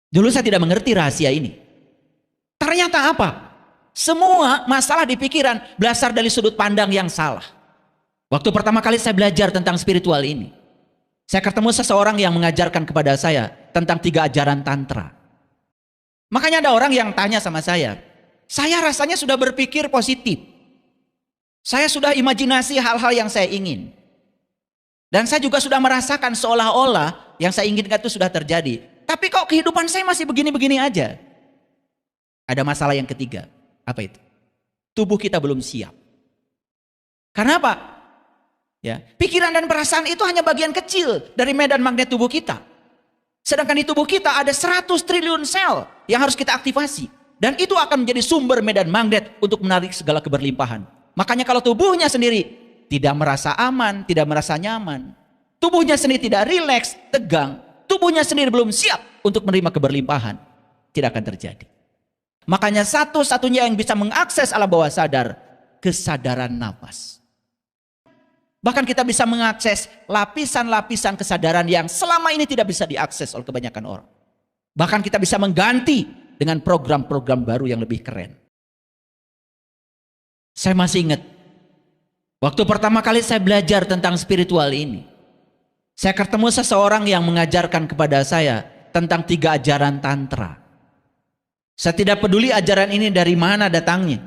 Dulu saya tidak mengerti rahasia ini. Ternyata apa? Semua masalah di pikiran berasal dari sudut pandang yang salah. Waktu pertama kali saya belajar tentang spiritual ini, saya ketemu seseorang yang mengajarkan kepada saya tentang 3 ajaran tantra. Makanya ada orang yang tanya sama saya rasanya sudah berpikir positif. Saya sudah imajinasi hal-hal yang saya ingin. Dan saya juga sudah merasakan seolah-olah yang saya inginkan itu sudah terjadi. Tapi kok kehidupan saya masih begini-begini aja? Ada masalah yang ketiga. Apa itu? Tubuh kita belum siap. Karena apa? Ya, pikiran dan perasaan itu hanya bagian kecil dari medan magnet tubuh kita. Sedangkan di tubuh kita ada 100 triliun sel yang harus kita aktifasi. Dan itu akan menjadi sumber medan magnet untuk menarik segala keberlimpahan. Makanya kalau tubuhnya sendiri tidak merasa aman, tidak merasa nyaman, tubuhnya sendiri tidak rileks, tegang, tubuhnya sendiri belum siap untuk menerima keberlimpahan, tidak akan terjadi. Makanya satu-satunya yang bisa mengakses alam bawah sadar, kesadaran napas. Bahkan kita bisa mengakses lapisan-lapisan kesadaran yang selama ini tidak bisa diakses oleh kebanyakan orang. Bahkan kita bisa mengganti dengan program-program baru yang lebih keren. Saya masih ingat, waktu pertama kali saya belajar tentang spiritual ini, saya ketemu seseorang yang mengajarkan kepada saya tentang 3 ajaran tantra. Saya tidak peduli ajaran ini dari mana datangnya.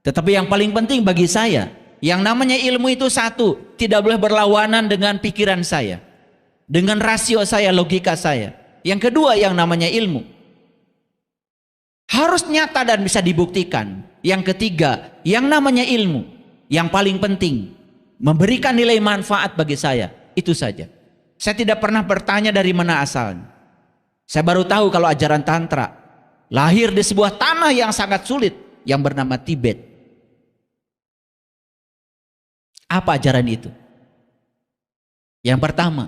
Tetapi yang paling penting bagi saya, yang namanya ilmu itu satu, tidak boleh berlawanan dengan pikiran saya, dengan rasio saya, logika saya. Yang kedua, yang namanya ilmu harus nyata dan bisa dibuktikan. Yang ketiga, yang namanya ilmu, yang paling penting, memberikan nilai manfaat bagi saya. Itu saja. Saya tidak pernah bertanya dari mana asalnya. Saya baru tahu kalau ajaran tantra lahir di sebuah tanah yang sangat sulit yang bernama Tibet. Apa ajaran itu? Yang pertama,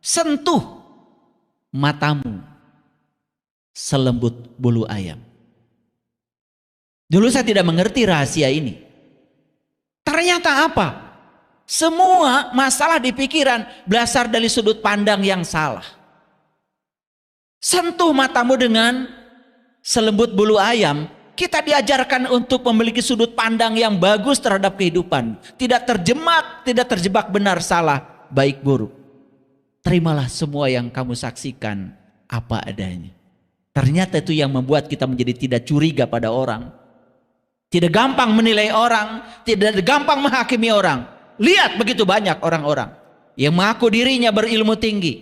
sentuh matamu selembut bulu ayam. Dulu saya tidak mengerti rahasia ini. Ternyata apa? Semua masalah di pikiran berasal dari sudut pandang yang salah. Sentuh matamu dengan selembut bulu ayam, kita diajarkan untuk memiliki sudut pandang yang bagus terhadap kehidupan. Tidak terjebak, tidak terjebak benar salah, baik buruk. Terimalah semua yang kamu saksikan apa adanya. Ternyata itu yang membuat kita menjadi tidak curiga pada orang. Tidak gampang menilai orang, tidak gampang menghakimi orang. Lihat begitu banyak orang-orang yang mengaku dirinya berilmu tinggi,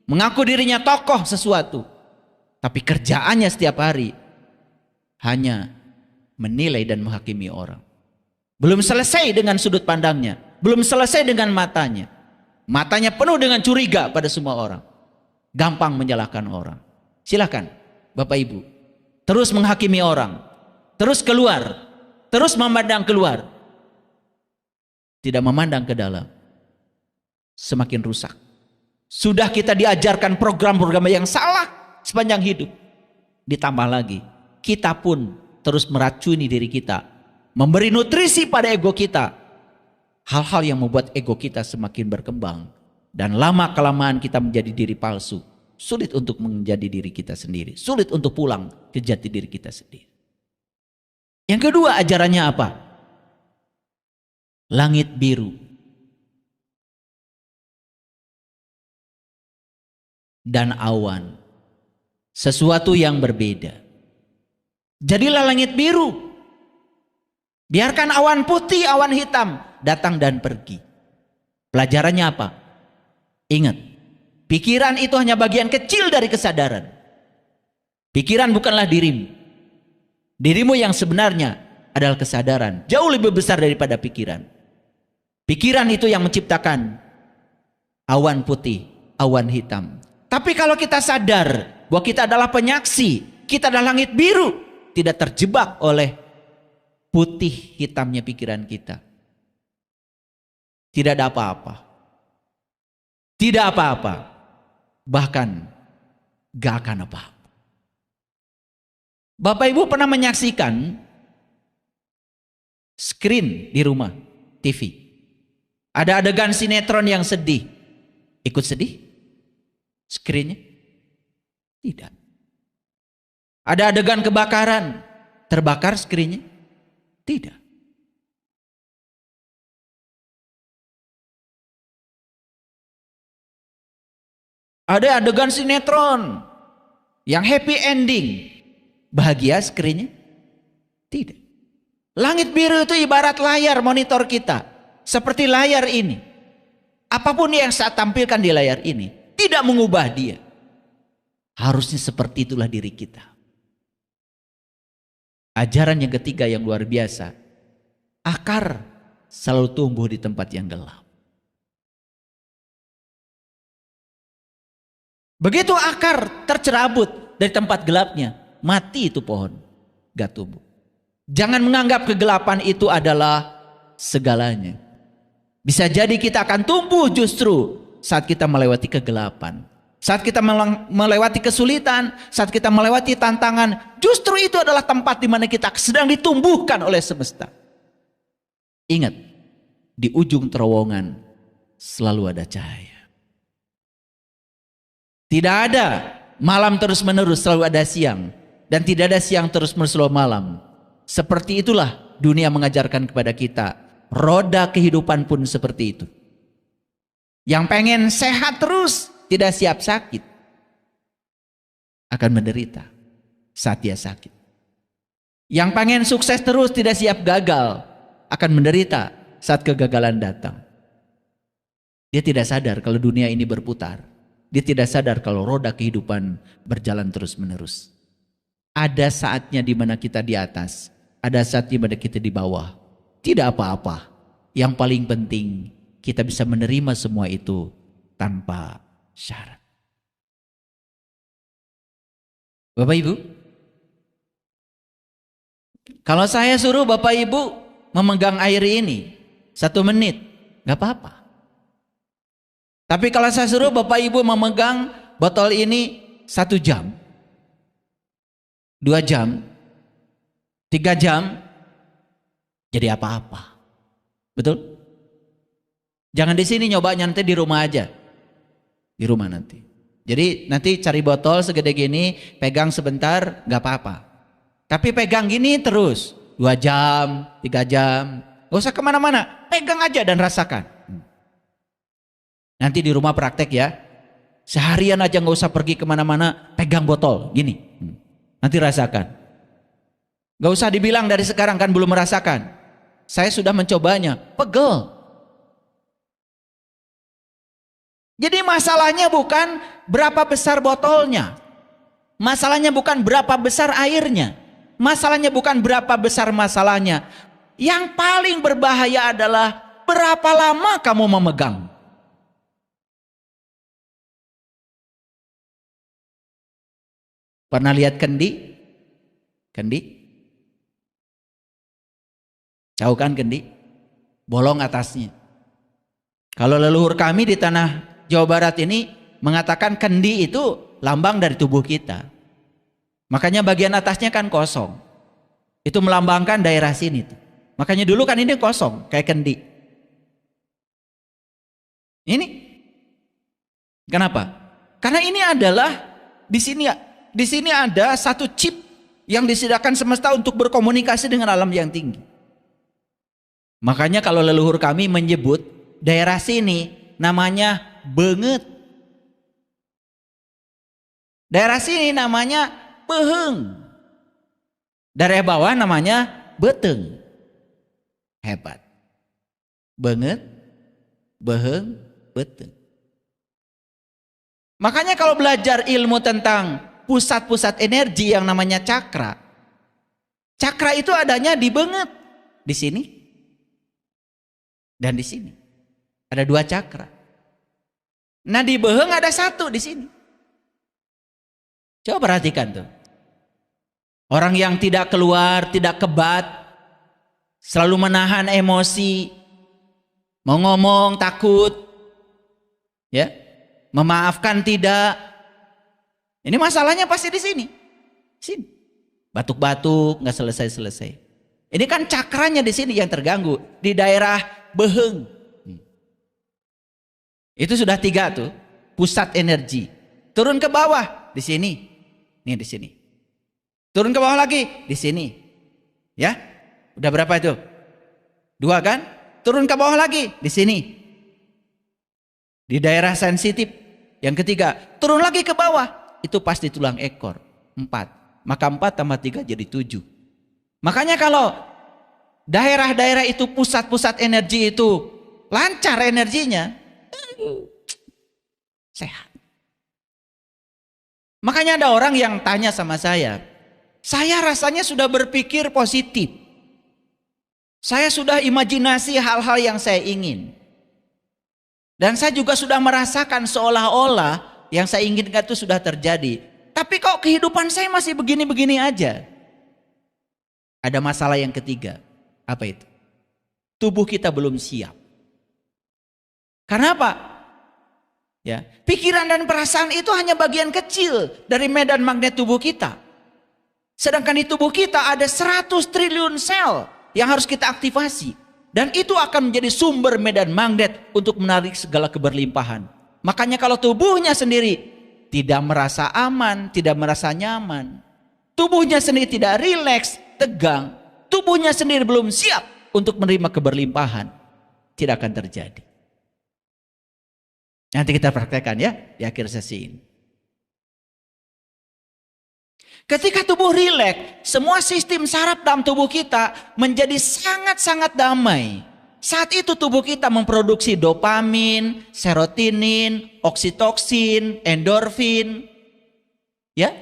mengaku dirinya tokoh sesuatu, tapi kerjaannya setiap hari hanya menilai dan menghakimi orang. Belum selesai dengan sudut pandangnya, belum selesai dengan matanya. Matanya penuh dengan curiga pada semua orang. Gampang menyalahkan orang. Silakan Bapak Ibu, terus menghakimi orang, terus keluar, terus memandang keluar, tidak memandang ke dalam, semakin rusak. Sudah kita diajarkan program-program yang salah sepanjang hidup. Ditambah lagi, kita pun terus meracuni diri kita, memberi nutrisi pada ego kita, hal-hal yang membuat ego kita semakin berkembang, dan lama-kelamaan kita menjadi diri palsu. Sulit untuk menjadi diri kita sendiri, sulit untuk pulang ke jati diri kita sendiri. Yang kedua, ajarannya apa? Langit biru dan awan, sesuatu yang berbeda. Jadilah langit biru, biarkan awan putih, awan hitam datang dan pergi. Pelajarannya apa? Ingat, pikiran itu hanya bagian kecil dari kesadaran. Pikiran bukanlah dirimu. Dirimu yang sebenarnya adalah kesadaran, jauh lebih besar daripada pikiran. Pikiran itu yang menciptakan awan putih, awan hitam. Tapi kalau kita sadar bahwa kita adalah penyaksi, kita adalah langit biru, tidak terjebak oleh putih hitamnya pikiran kita, tidak ada apa-apa. Tidak apa-apa, bahkan gak akan apa-apa. Bapak Ibu pernah menyaksikan screen di rumah TV, ada adegan sinetron yang sedih, ikut sedih screennya? Tidak. Ada adegan kebakaran, terbakar skrinnya? Tidak. Ada adegan sinetron yang happy ending, bahagia skrinnya? Tidak. Langit biru itu ibarat layar monitor kita, seperti layar ini. Apapun yang saya tampilkan di layar ini tidak mengubah dia. Harusnya seperti itulah diri kita. Ajaran yang ketiga yang luar biasa, akar selalu tumbuh di tempat yang gelap. Begitu akar tercerabut dari tempat gelapnya, mati itu pohon, gak tumbuh. Jangan menganggap kegelapan itu adalah segalanya. Bisa jadi kita akan tumbuh justru saat kita melewati kegelapan. Saat kita melewati kesulitan, saat kita melewati tantangan, justru itu adalah tempat di mana kita sedang ditumbuhkan oleh semesta. Ingat, di ujung terowongan selalu ada cahaya. Tidak ada malam terus-menerus, selalu ada siang. Dan tidak ada siang terus-menerus, selalu malam. Seperti itulah dunia mengajarkan kepada kita. Roda kehidupan pun seperti itu. Yang pengen sehat terus, tidak siap sakit, akan menderita saat dia sakit. Yang pengen sukses terus, tidak siap gagal, akan menderita saat kegagalan datang. Dia tidak sadar kalau dunia ini berputar. Dia tidak sadar kalau roda kehidupan berjalan terus menerus. Ada saatnya di mana kita di atas, ada saatnya di mana kita di bawah. Tidak apa-apa. Yang paling penting kita bisa menerima semua itu tanpa syarat. Bapak Ibu, kalau saya suruh Bapak Ibu memegang air ini 1 menit, gak apa-apa. Tapi kalau saya suruh Bapak Ibu memegang botol ini 1 jam, 2 jam, 3 jam, jadi apa-apa. Betul? Jangan di sini nyobanya, nanti di rumah aja. Di rumah nanti. Jadi nanti cari botol segede gini, pegang sebentar, gak apa-apa. Tapi pegang gini terus, 2 jam, 3 jam. Gak usah kemana-mana, pegang aja dan rasakan. Nanti di rumah praktek ya. Seharian aja gak usah pergi kemana-mana, pegang botol, gini. Nanti rasakan. Gak usah dibilang dari sekarang kan belum merasakan. Saya sudah mencobanya, pegel. Jadi masalahnya bukan berapa besar botolnya. Masalahnya bukan berapa besar airnya. Masalahnya bukan berapa besar masalahnya. Yang paling berbahaya adalah berapa lama kamu memegang. Pernah lihat kendi? Kendi? Tahu kan kendi? Bolong atasnya. Kalau leluhur kami di tanah Jawa Barat ini mengatakan kendi itu lambang dari tubuh kita. Makanya bagian atasnya kan kosong. Itu melambangkan daerah sini tuh. Makanya dulu kan ini kosong kayak kendi. Ini kenapa? Karena ini adalah di sini ada satu chip yang disediakan semesta untuk berkomunikasi dengan alam yang tinggi. Makanya kalau leluhur kami menyebut daerah sini namanya Beungeut. Daerah sini namanya Beheung. Daerah bawah namanya Beteung. Hebat. Beungeut, Beheung, Beteung. Makanya kalau belajar ilmu tentang pusat-pusat energi yang namanya cakra. Cakra itu adanya di Beungeut. Di sini. Dan di sini. Ada 2 cakra. Nah di Beheung ada 1 di sini. Coba perhatikan tuh. Orang yang tidak keluar, tidak kebat, selalu menahan emosi, mau ngomong takut, ya, memaafkan tidak. Ini masalahnya pasti di sini. Sini. Batuk-batuk, nggak selesai-selesai. Ini kan cakranya di sini yang terganggu di daerah Beheung. Itu sudah 3 tuh, pusat energi. Turun ke bawah di sini. Nih di sini. Turun ke bawah lagi di sini. Ya. Udah berapa itu? 2 kan? Turun ke bawah lagi di sini. Di daerah sensitif. Yang ketiga, turun lagi ke bawah. Itu pasti tulang ekor. 4. Maka 4 tambah 3 jadi 7. Makanya kalau daerah-daerah itu pusat-pusat energi itu lancar energinya, sehat. Makanya ada orang yang tanya sama saya rasanya sudah berpikir positif. Saya sudah imajinasi hal-hal yang saya ingin. Dan saya juga sudah merasakan seolah-olah yang saya inginkan itu sudah terjadi. Tapi kok kehidupan saya masih begini-begini aja? Ada masalah yang ketiga. Apa itu? Tubuh kita belum siap. Karena apa? Ya, pikiran dan perasaan itu hanya bagian kecil dari medan magnet tubuh kita. Sedangkan di tubuh kita ada 100 triliun sel yang harus kita aktifasi. Dan itu akan menjadi sumber medan magnet untuk menarik segala keberlimpahan. Makanya kalau tubuhnya sendiri tidak merasa aman, tidak merasa nyaman, tubuhnya sendiri tidak rileks, tegang, tubuhnya sendiri belum siap untuk menerima keberlimpahan, tidak akan terjadi. Nanti kita praktekkan ya di akhir sesi ini. Ketika tubuh rileks, semua sistem saraf dalam tubuh kita menjadi sangat-sangat damai. Saat itu tubuh kita memproduksi dopamin, serotonin, oksitoksin, endorfin. Ya,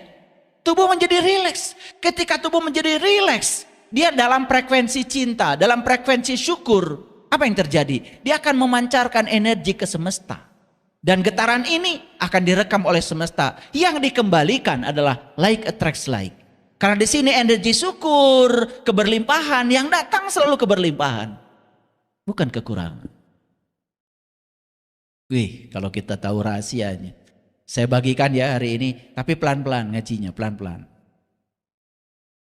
tubuh menjadi rileks. Ketika tubuh menjadi rileks, dia dalam frekuensi cinta, dalam frekuensi syukur. Apa yang terjadi? Dia akan memancarkan energi ke semesta. Dan getaran ini akan direkam oleh semesta. Yang dikembalikan adalah like attracts like. Karena di sini energi syukur, keberlimpahan, yang datang selalu keberlimpahan. Bukan kekurangan. Wih, kalau kita tahu rahasianya. Saya bagikan ya hari ini, tapi pelan-pelan ngajinya, pelan-pelan.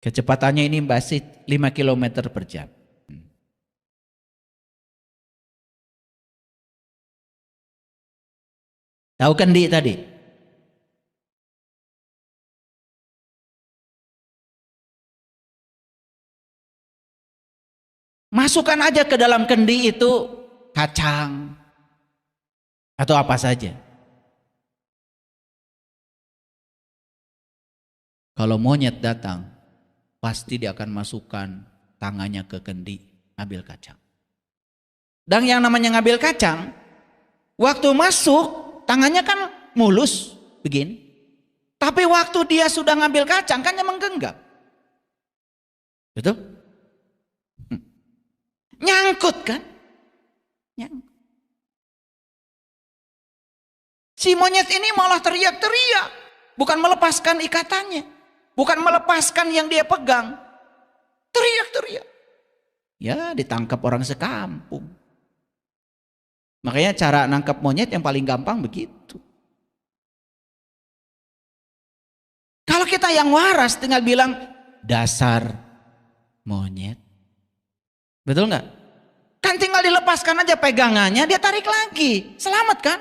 Kecepatannya ini masih 5 km per jam. Tahu kendi tadi? Masukkan aja ke dalam kendi itu kacang atau apa saja. Kalau monyet datang, pasti dia akan masukkan tangannya ke kendi, ambil kacang. Dan yang namanya ngambil kacang, waktu masuk tangannya kan mulus begini. Tapi waktu dia sudah ngambil kacang kan dia menggenggam. Betul? Nyangkut kan? Nyangkut. Si monyet ini malah teriak-teriak. Bukan melepaskan ikatannya. Bukan melepaskan yang dia pegang. Teriak-teriak. Ya ditangkap orang sekampung. Makanya cara nangkap monyet yang paling gampang begitu. Kalau kita yang waras tinggal bilang dasar monyet. Betul nggak? Kan tinggal dilepaskan aja pegangannya, dia tarik lagi. Selamat kan?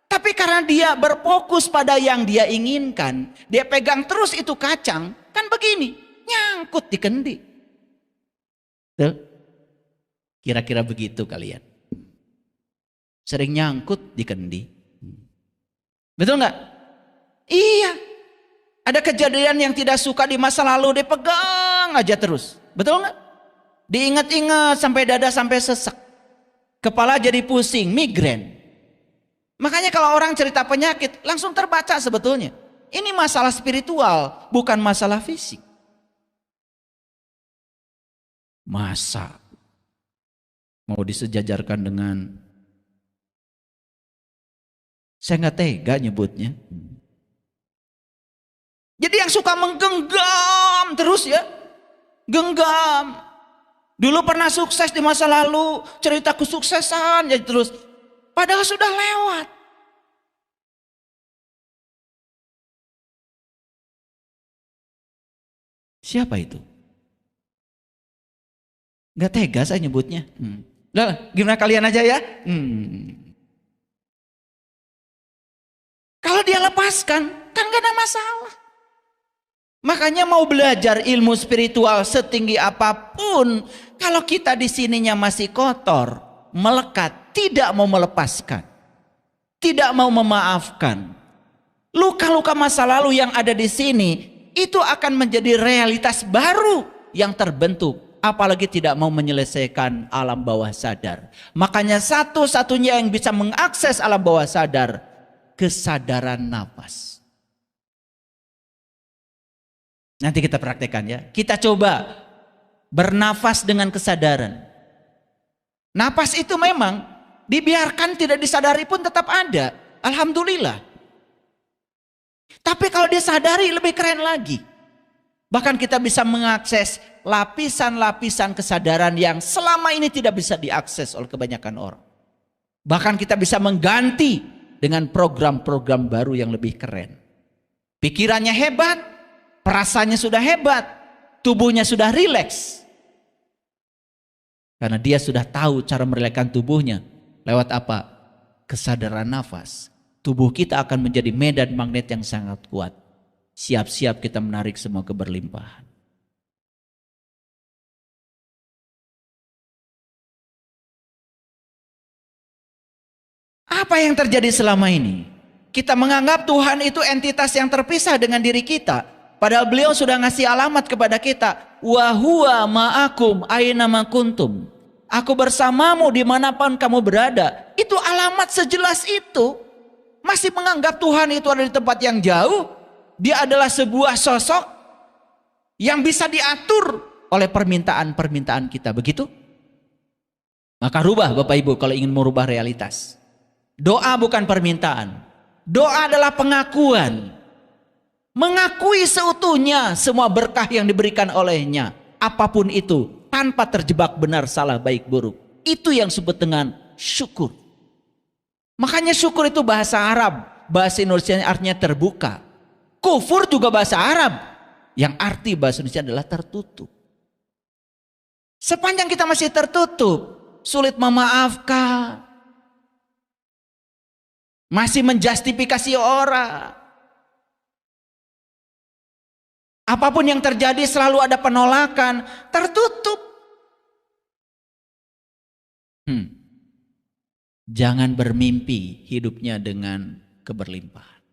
Tapi karena dia berfokus pada yang dia inginkan, dia pegang terus itu kacang, kan begini, nyangkut di kendi. Betul? Kira-kira begitu kalian. Sering nyangkut di kendi. Betul nggak? Iya. Ada kejadian yang tidak suka di masa lalu dipegang aja terus. Betul nggak? Diingat-ingat sampai dada sampai sesak. Kepala jadi pusing, migrain. Makanya kalau orang cerita penyakit langsung terbaca sebetulnya. Ini masalah spiritual, bukan masalah fisik. Masa mau disejajarkan dengan, saya nggak tega nyebutnya. Jadi yang suka menggenggam terus ya, genggam. Dulu pernah sukses di masa lalu, cerita kesuksesan jadi terus. Padahal sudah lewat. Siapa itu? Gak tega saya nyebutnya. Lah, gimana kalian aja ya? Kalau dia lepaskan, kan gak ada masalah. Makanya mau belajar ilmu spiritual setinggi apapun, kalau kita di sininya masih kotor, melekat, tidak mau melepaskan, tidak mau memaafkan, luka-luka masa lalu yang ada di sini itu akan menjadi realitas baru yang terbentuk, apalagi tidak mau menyelesaikan alam bawah sadar. Makanya satu-satunya yang bisa mengakses alam bawah sadar, kesadaran nafas. Nanti kita praktekkan ya. Kita coba bernafas dengan kesadaran. Nafas itu memang dibiarkan tidak disadari pun tetap ada. Alhamdulillah. Tapi kalau disadari lebih keren lagi. Bahkan kita bisa mengakses lapisan-lapisan kesadaran yang selama ini tidak bisa diakses oleh kebanyakan orang. Bahkan kita bisa mengganti dengan program-program baru yang lebih keren. Pikirannya hebat, perasaannya sudah hebat, tubuhnya sudah rileks. Karena dia sudah tahu cara merelakskan tubuhnya. Lewat apa? Kesadaran nafas. Tubuh kita akan menjadi medan magnet yang sangat kuat. Siap-siap kita menarik semua keberlimpahan. Apa yang terjadi selama ini? Kita menganggap Tuhan itu entitas yang terpisah dengan diri kita. Padahal beliau sudah ngasih alamat kepada kita. Wa huwa ma'akum aina ma kuntum. Aku bersamamu dimanapun kamu berada. Itu alamat sejelas itu. Masih menganggap Tuhan itu ada di tempat yang jauh. Dia adalah sebuah sosok yang bisa diatur oleh permintaan-permintaan kita. Begitu? Maka rubah Bapak Ibu kalau ingin merubah realitas. Doa bukan permintaan. Doa adalah pengakuan. Mengakui seutuhnya semua berkah yang diberikan olehnya. Apapun itu. Tanpa terjebak benar salah baik buruk. Itu yang disebut dengan syukur. Makanya syukur itu bahasa Arab. Bahasa Indonesia artinya terbuka. Kufur juga bahasa Arab. Yang arti bahasa Indonesia adalah tertutup. Sepanjang kita masih tertutup. Sulit memaafkan. Masih menjustifikasi orang. Apapun yang terjadi selalu ada penolakan, tertutup. Jangan bermimpi hidupnya dengan keberlimpahan.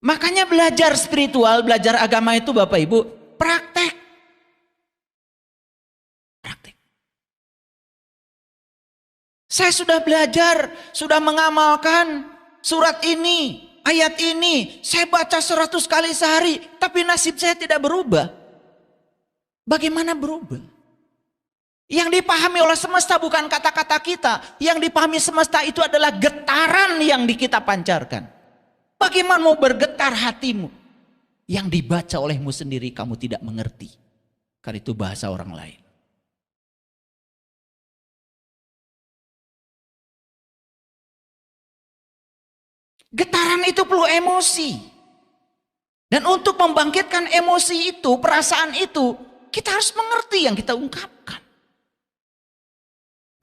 Makanya belajar spiritual, belajar agama itu Bapak Ibu, praktek. Praktek. Saya sudah belajar, sudah mengamalkan surat ini. Ayat ini saya baca 100 kali sehari, tapi nasib saya tidak berubah. Bagaimana berubah? Yang dipahami oleh semesta bukan kata-kata kita. Yang dipahami semesta itu adalah getaran yang kita pancarkan. Bagaimana mau bergetar hatimu? Yang dibaca olehmu sendiri kamu tidak mengerti. Karena itu bahasa orang lain. Getaran itu perlu emosi. Dan untuk membangkitkan emosi itu, perasaan itu, kita harus mengerti yang kita ungkapkan.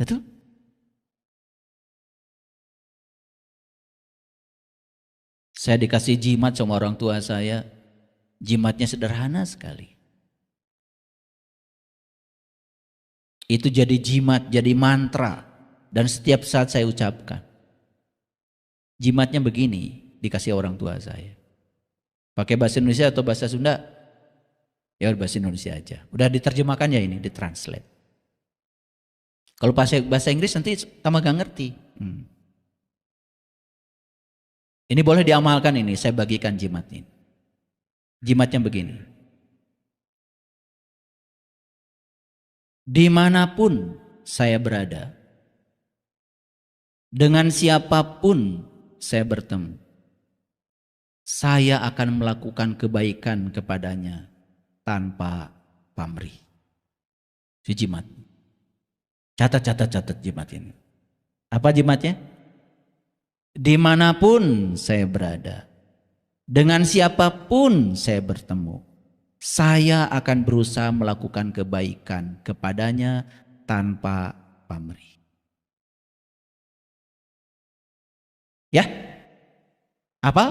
Betul? Saya dikasih jimat sama orang tua saya. Jimatnya sederhana sekali. Itu jadi jimat, jadi mantra. Dan setiap saat saya ucapkan. Jimatnya begini, dikasih orang tua saya. Pakai bahasa Indonesia atau bahasa Sunda? Ya bahasa Indonesia aja. Udah diterjemahkan ya ini, ditranslate. Kalau bahasa Inggris nanti tambah gak ngerti. Ini boleh diamalkan ini, saya bagikan jimat ini. Jimatnya begini. Dimanapun saya berada, dengan siapapun saya bertemu, saya akan melakukan kebaikan kepadanya tanpa pamrih. Si jimat. Catat jimat ini. Apa jimatnya? Dimanapun saya berada, dengan siapapun saya bertemu, saya akan berusaha melakukan kebaikan kepadanya tanpa pamrih. Ya? Apa?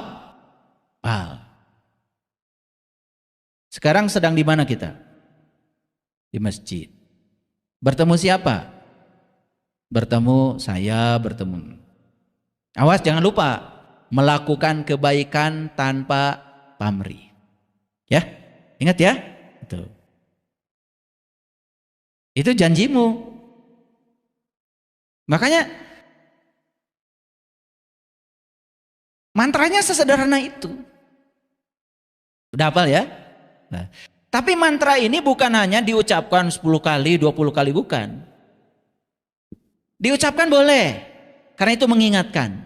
Sekarang sedang di mana kita? Di masjid. Bertemu siapa? Bertemu saya, bertemu. Awas jangan lupa melakukan kebaikan tanpa pamrih. Ya, ingat ya. Itu janjimu. Makanya mantranya sesederhana itu. Udah hafal ya? Nah, tapi mantra ini bukan hanya diucapkan 10 kali, 20 kali, bukan. Diucapkan boleh, karena itu mengingatkan.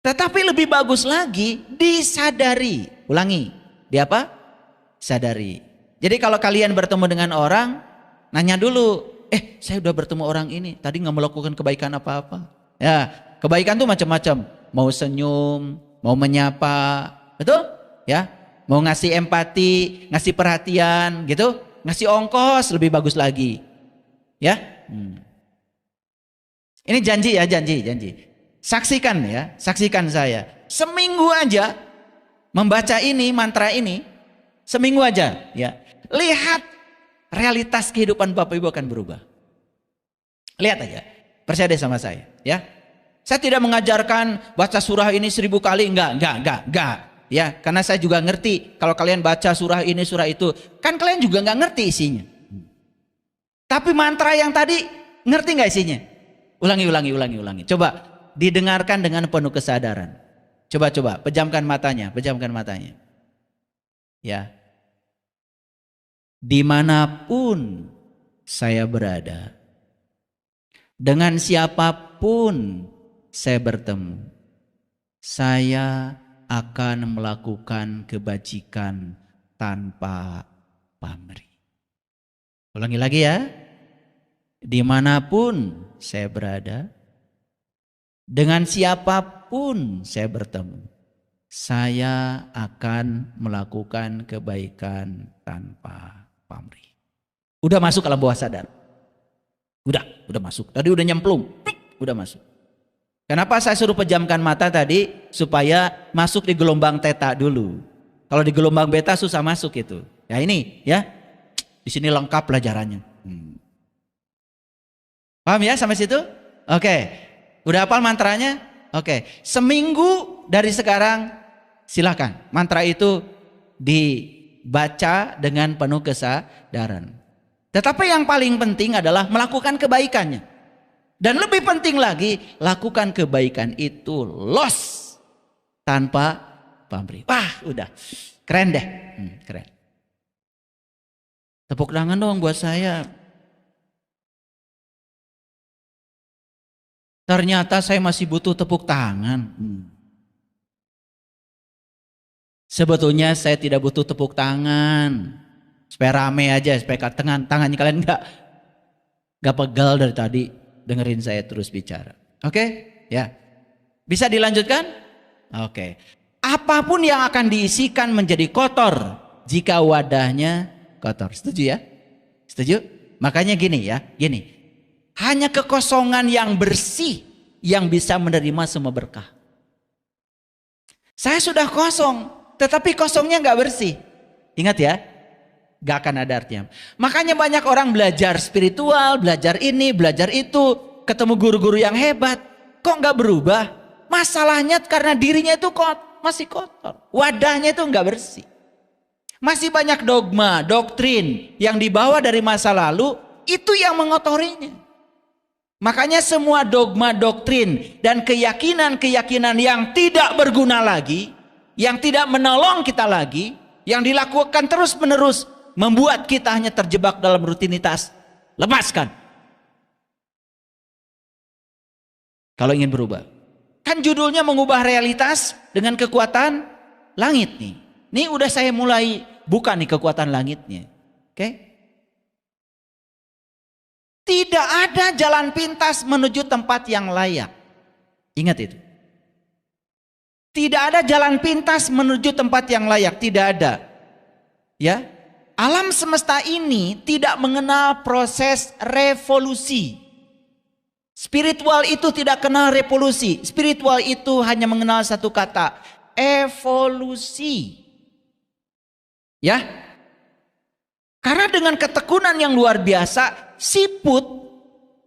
Tetapi lebih bagus lagi, disadari. Ulangi, di apa? Sadari. Jadi kalau kalian bertemu dengan orang, nanya dulu, saya udah bertemu orang ini, tadi nggak melakukan kebaikan apa-apa. Ya, kebaikan tuh macam-macam. Mau senyum, mau menyapa, betul? Ya. Mau ngasih empati, ngasih perhatian gitu, ngasih ongkos lebih bagus lagi. Ya. Ini janji ya, janji. Saksikan ya, saksikan saya. Seminggu aja membaca ini, mantra ini, seminggu aja ya. Lihat realitas kehidupan Bapak Ibu akan berubah. Lihat aja, percaya deh sama saya ya. Saya tidak mengajarkan baca surah ini 1000 kali, enggak. Ya, karena saya juga ngerti kalau kalian baca surah ini, surah itu, kan kalian juga nggak ngerti isinya. Tapi mantra yang tadi ngerti nggak isinya? Ulangi. Coba didengarkan dengan penuh kesadaran. Coba, pejamkan matanya. Ya. Dimanapun saya berada, dengan siapapun saya bertemu, saya akan melakukan kebajikan tanpa pamrih. Ulangi lagi ya. Dimanapun saya berada, dengan siapapun saya bertemu, saya akan melakukan kebaikan tanpa pamrih. Udah masuk alam bawah sadar. Udah masuk. Tadi udah nyemplung, udah masuk. Kenapa saya suruh pejamkan mata tadi? Supaya masuk di gelombang teta dulu. Kalau di gelombang beta susah masuk itu. Ya ini ya. Di sini lengkap pelajarannya. Paham ya sampai situ? Oke. Udah hafal mantranya? Oke. Seminggu dari sekarang silakan. Mantra itu dibaca dengan penuh kesadaran. Tetapi yang paling penting adalah melakukan kebaikannya. Dan lebih penting lagi, lakukan kebaikan itu los tanpa pamrih. Wah, udah keren deh, keren. Tepuk tangan dong buat saya. Ternyata saya masih butuh tepuk tangan. Sebetulnya saya tidak butuh tepuk tangan, supaya rame aja, supaya tangannya kalian nggak pegal dari tadi. Dengerin saya terus bicara. Oke? Ya. Bisa dilanjutkan? Oke. Apapun yang akan diisikan menjadi kotor jika wadahnya kotor. Setuju ya? Setuju? Makanya gini ya, gini. Hanya kekosongan yang bersih yang bisa menerima semua berkah. Saya sudah kosong, tetapi kosongnya nggak bersih. Ingat ya? Gak akan ada artinya. Makanya banyak orang belajar spiritual, belajar ini, belajar itu, ketemu guru-guru yang hebat, kok gak berubah? Masalahnya karena dirinya itu masih kotor, wadahnya itu gak bersih. Masih banyak dogma, doktrin yang dibawa dari masa lalu, itu yang mengotorinya. Makanya semua dogma, doktrin, dan keyakinan-keyakinan yang tidak berguna lagi, yang tidak menolong kita lagi, yang dilakukan terus-menerus, membuat kita hanya terjebak dalam rutinitas. Lepaskan. Kalau ingin berubah. Kan judulnya mengubah realitas dengan kekuatan langit nih. Ini udah saya mulai buka nih kekuatan langitnya. Oke? Tidak ada jalan pintas menuju tempat yang layak. Ingat itu. Tidak ada jalan pintas menuju tempat yang layak. Tidak ada. Ya. Alam semesta ini tidak mengenal proses revolusi. Spiritual itu tidak kenal revolusi. Spiritual itu hanya mengenal satu kata, evolusi. Ya. Karena dengan ketekunan yang luar biasa, siput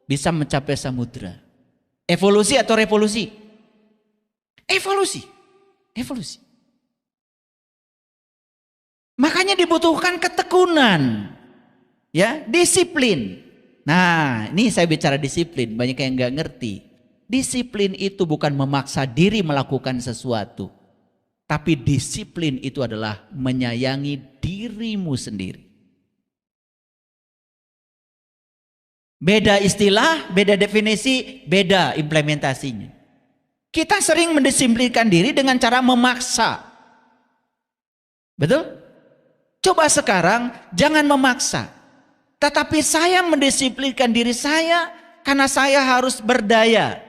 bisa mencapai samudra. Evolusi atau revolusi? Evolusi. Evolusi. Makanya dibutuhkan ketekunan. Ya, disiplin. Nah, ini saya bicara disiplin, banyak yang nggak ngerti. Disiplin itu bukan memaksa diri melakukan sesuatu. Tapi disiplin itu adalah menyayangi dirimu sendiri. Beda istilah, beda definisi, beda implementasinya. Kita sering mendisiplinkan diri dengan cara memaksa. Betul? Coba sekarang jangan memaksa. Tetapi saya mendisiplinkan diri saya karena saya harus berdaya.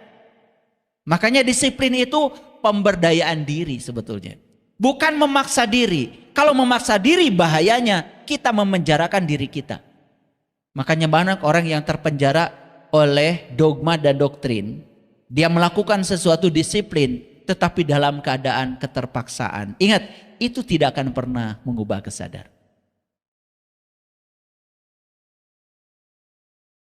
Makanya disiplin itu pemberdayaan diri sebetulnya. Bukan memaksa diri. Kalau memaksa diri bahayanya kita memenjarakan diri kita. Makanya banyak orang yang terpenjara oleh dogma dan doktrin. Dia melakukan sesuatu disiplin tetapi dalam keadaan keterpaksaan. Ingat, itu tidak akan pernah mengubah kesadaran.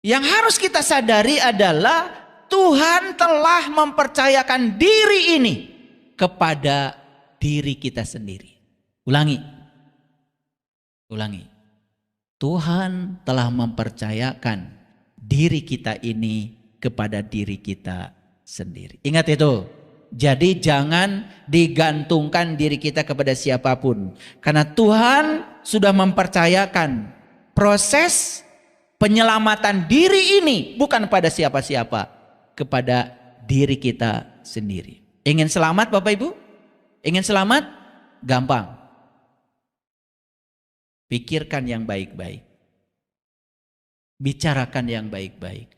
Yang harus kita sadari adalah Tuhan telah mempercayakan diri ini kepada diri kita sendiri. Ulangi. Ulangi. Tuhan telah mempercayakan diri kita ini kepada diri kita sendiri. Ingat itu. Jadi jangan digantungkan diri kita kepada siapapun. Karena Tuhan sudah mempercayakan proses penyelamatan diri ini bukan pada siapa-siapa, kepada diri kita sendiri. Ingin selamat Bapak Ibu? Ingin selamat? Gampang. Pikirkan yang baik-baik. Bicarakan yang baik-baik.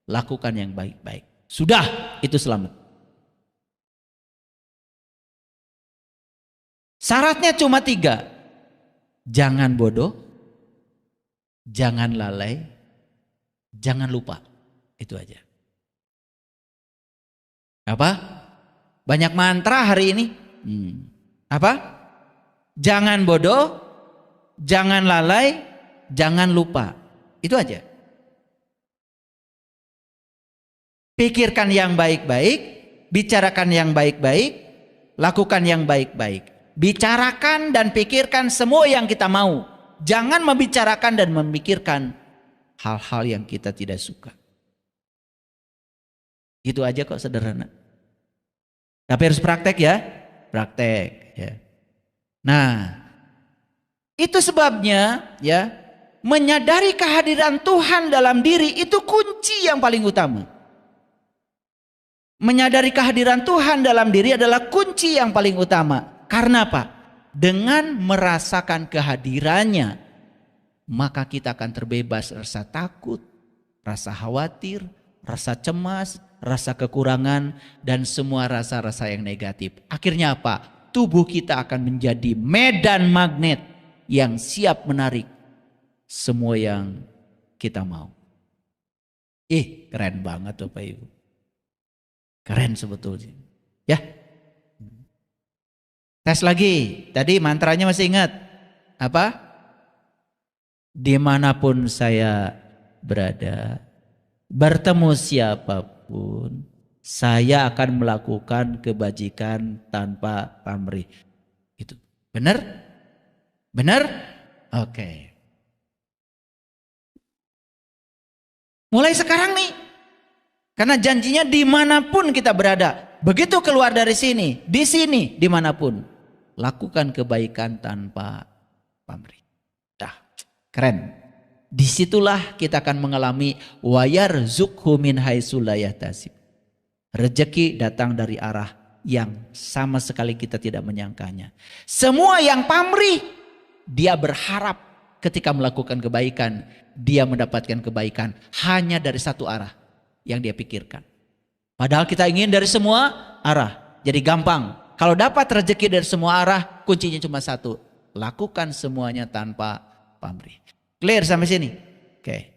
Lakukan yang baik-baik. Sudah, itu selamat. Syaratnya cuma 3. Jangan bodoh, jangan lalai, jangan lupa. Itu aja. Apa? Banyak mantra hari ini. Apa? Jangan bodoh, jangan lalai, jangan lupa. Itu aja. Pikirkan yang baik-baik, bicarakan yang baik-baik, lakukan yang baik-baik. Bicarakan dan pikirkan semua yang kita mau. Jangan membicarakan dan memikirkan hal-hal yang kita tidak suka. Itu aja kok, sederhana. Tapi harus praktek ya. Praktek ya. Nah, itu sebabnya ya, menyadari kehadiran Tuhan dalam diri itu kunci yang paling utama. Menyadari kehadiran Tuhan dalam diri adalah kunci yang paling utama. Karena apa? Dengan merasakan kehadirannya, maka kita akan terbebas rasa takut, rasa khawatir, rasa cemas, rasa kekurangan, dan semua rasa-rasa yang negatif. Akhirnya apa? Tubuh kita akan menjadi medan magnet yang siap menarik semua yang kita mau. Keren banget Bapak Ibu. Keren sebetulnya. Ya. Tes lagi. Tadi mantranya masih ingat? Apa? Dimanapun saya berada, bertemu siapapun, saya akan melakukan kebajikan tanpa pamrih. Itu benar? Benar? Oke. Mulai sekarang nih. Karena janjinya dimanapun kita berada. Begitu keluar dari sini, di sini, dimanapun. Lakukan kebaikan tanpa pamrih. Dah, keren. Disitulah kita akan mengalami wayarzuqhu min haitsu la yahtasib. Rezeki datang dari arah yang sama sekali kita tidak menyangkanya. Semua yang pamrih, dia berharap ketika melakukan kebaikan, dia mendapatkan kebaikan hanya dari satu arah yang dia pikirkan. Padahal kita ingin dari semua arah. Jadi gampang. Kalau dapat rezeki dari semua arah, kuncinya cuma satu. Lakukan semuanya tanpa pamrih. Clear sampai sini? Oke.